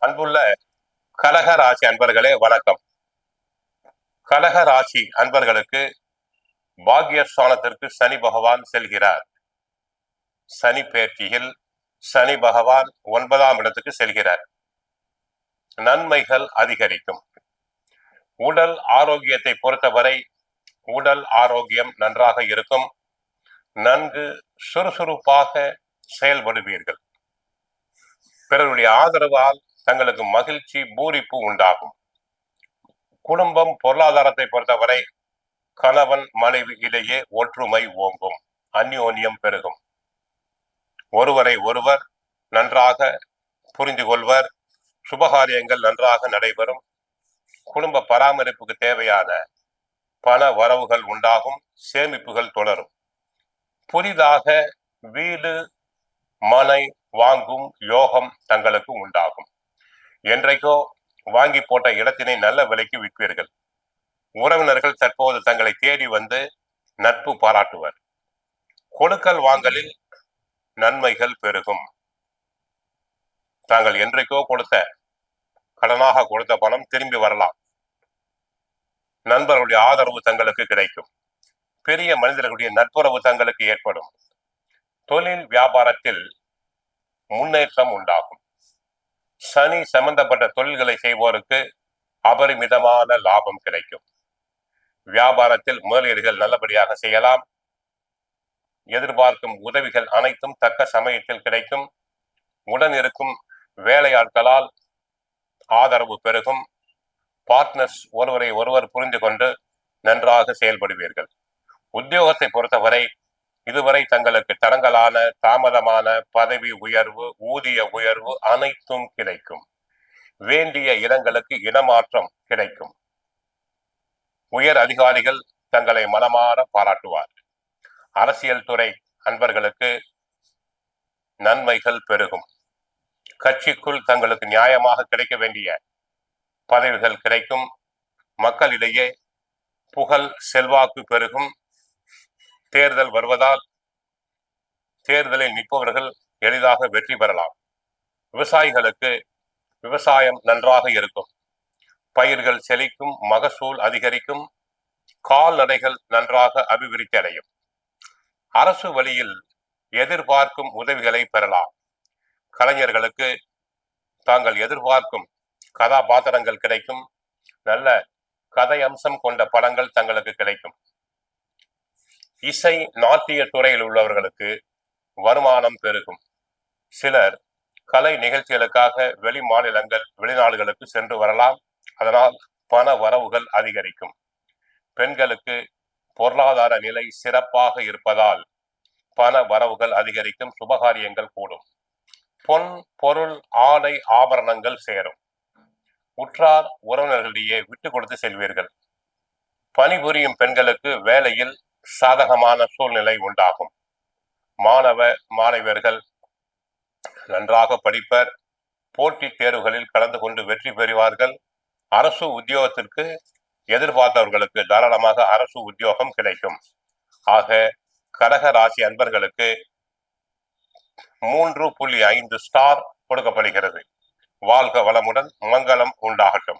அன்புள்ள கடக ராசி அன்பர்களே வணக்கம். கடக ராசி அன்பர்களுக்கு பாக்யஸ்தானத்திற்கு சனி பகவான் செல்கிறார். சனி பெயர்ச்சியில் சனி பகவான் 9ஆம் இடத்துக்கு செல்கிறார். நன்மைகள் அதிகரிக்கும். உடல் ஆரோக்கியத்தை பொறுத்தவரை உடல் ஆரோக்கியம் நன்றாக இருக்கும். நன்கு சுறுசுறுப்பாக செயல்படுவீர்கள். பிறருடைய ஆதரவால் தங்களுக்கு மகிழ்ச்சி பூரிப்பு உண்டாகும். குடும்பம் பொருளாதாரத்தை பொறுத்தவரை கணவன் மனைவி இடையே ஒற்றுமை ஓங்கும், அந்யோன்யம் பெருகும். ஒருவரை ஒருவர் நன்றாக புரிந்து கொள்வர். சுபகாரியங்கள் நன்றாக நடைபெறும். குடும்ப பராமரிப்புக்கு தேவையான பண வரவுகள் உண்டாகும். சேமிப்புகள் தொடரும். புதிதாக வீடு மனை வாங்கும் யோகம் தங்களுக்கு உண்டாகும். என்றைக்கோ வாங்கி போட்ட இடத்தினை நல்ல விலைக்கு விற்பீர்கள். உறவினர்கள் தற்போது தங்களை தேடி வந்து நட்பு பாராட்டுவர். கொடுக்கல் வாங்கலில் நன்மைகள் பெருகும். தாங்கள் என்றைக்கோ கொடுத்த கடனாக கொடுத்த பணம் திரும்பி வரலாம். நண்பர்களுடைய ஆதரவு தங்களுக்கு கிடைக்கும். பெரிய மனிதர்களுடைய நட்புறவு தங்களுக்கு ஏற்படும். தொழில் வியாபாரத்தில் முன்னேற்றம் உண்டாகும். சனி சம்பந்தப்பட்ட தொழில்களை செய்வோருக்கு அபரிமிதமான லாபம் கிடைக்கும். வியாபாரத்தில் முதலீடுகள் நல்லபடியாக செய்யலாம். எதிர்பார்க்கும் உதவிகள் அனைத்தும் தக்க சமயத்தில் கிடைக்கும். உடன் இருக்கும் வேலையாட்களால் ஆதரவு பெருகும். பார்ட்னர்ஸ் ஒருவரை ஒருவர் புரிந்து கொண்டு நன்றாக செயல்படுவீர்கள். உத்தியோகத்தை பொறுத்தவரை இதுவரை தங்களுக்கு தடங்கலான தாமதமான பதவி உயர்வு, ஊதிய உயர்வு அனைத்தும் கிடைக்கும். வேண்டிய இடங்களுக்கு இடமாற்றம் கிடைக்கும். உயர் அதிகாரிகள் தங்களை மனமாற பாராட்டுவார். அரசியல் துறை அன்பர்களுக்கு நன்மைகள் பெருகும். கட்சிக்குள் தங்களுக்கு நியாயமாக கிடைக்க வேண்டிய பதவிகள் கிடைக்கும். மக்களிடையே புகழ் செல்வாக்கு பெருகும். தேர்தல் வருவதால் தேர்தலில் நிற்பவர்கள் எளிதாக வெற்றி பெறலாம். விவசாயிகளுக்கு விவசாயம் நன்றாக இருக்கும். பயிர்கள் செழிக்கும். மகசூல் அதிகரிக்கும். கால்நடைகள் நன்றாக அபிவிருத்தி அடையும். அரசு வழியில் எதிர்பார்க்கும் உதவிகளை பெறலாம். கலைஞர்களுக்கு தாங்கள் எதிர்பார்க்கும் கதாபாத்திரங்கள் கிடைக்கும். நல்ல கதை அம்சம் கொண்ட படங்கள் தங்களுக்கு கிடைக்கும். இசை நாட்டிய துறையில் உள்ளவர்களுக்கு வருமானம் பெருகும். சிலர் கலை நிகழ்ச்சிகளுக்காக வெளி மாநிலங்கள் வெளிநாடுகளுக்கு சென்று வரலாம். அதனால் பண வரவுகள் அதிகரிக்கும். பெண்களுக்கு பொருளாதார நிலை சிறப்பாக இருப்பதால் பண வரவுகள் அதிகரிக்கும். சுபகாரியங்கள் கூடும். பொன் பொருள் ஆடை ஆபரணங்கள் சேரும். உற்றார் உறவினர்களிடையே விட்டு கொடுத்து செல்வீர்கள். பணிபுரியும் பெண்களுக்கு வேலையில் சாதகமான சூழ்நிலை உண்டாகும். மாணவ மாணவியர்கள் நன்றாக படிப்பர். போட்டித் தேர்வுகளில் கலந்து கொண்டு வெற்றி பெறுவார்கள். அரசு உத்தியோகத்திற்கு எதிர்பார்த்தவர்களுக்கு தாராளமாக அரசு உத்தியோகம் கிடைக்கும். ஆக கடக ராசி அன்பர்களுக்கு 3.5 ஸ்டார் கொடுக்கப்படுகிறது. வாழ்க வளமுடன், மங்களம் உண்டாகட்டும்.